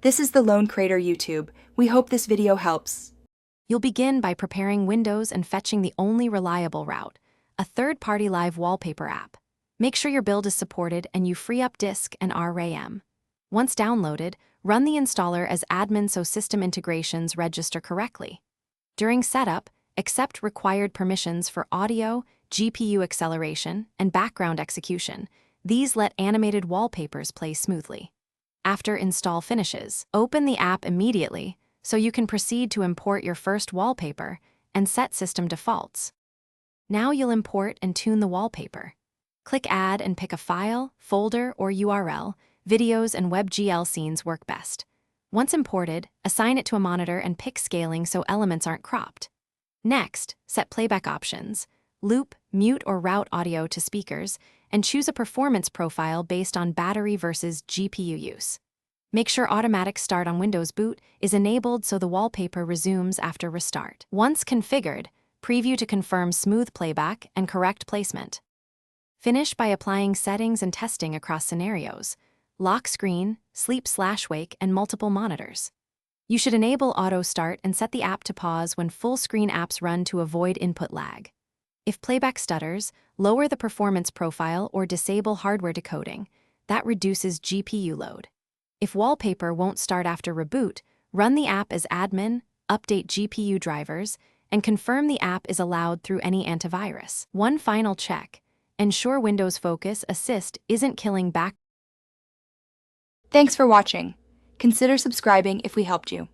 This is the Lone Crater YouTube. We hope this video helps. You'll begin by preparing Windows and fetching the only reliable route, a third-party live wallpaper app. Make sure your build is supported and you free up disk and RAM. Once downloaded, run the installer as admin so system integrations register correctly. During setup, accept required permissions for audio, GPU acceleration, and background execution. These let animated wallpapers play smoothly. After install finishes, open the app immediately so you can proceed to import your first wallpaper and set system defaults. Now you'll import and tune the wallpaper. Click Add and pick a file, folder, or URL. Videos and WebGL scenes work best. Once imported, assign it to a monitor and pick scaling so elements aren't cropped. Next, set playback options. Loop, mute, or route audio to speakers, and choose a performance profile based on battery versus GPU use. Make sure automatic start on Windows boot is enabled so the wallpaper resumes after restart. Once configured, preview to confirm smooth playback and correct placement. Finish by applying settings and testing across scenarios: lock screen, sleep/wake, and multiple monitors. You should enable auto start and set the app to pause when full screen apps run to avoid input lag. If playback stutters, lower the performance profile or disable hardware decoding. That reduces GPU load. If wallpaper won't start after reboot, run the app as admin, update GPU drivers, and confirm the app is allowed through any antivirus. One final check: ensure Windows Focus Assist isn't killing back. Thanks for watching. Consider subscribing if we helped you.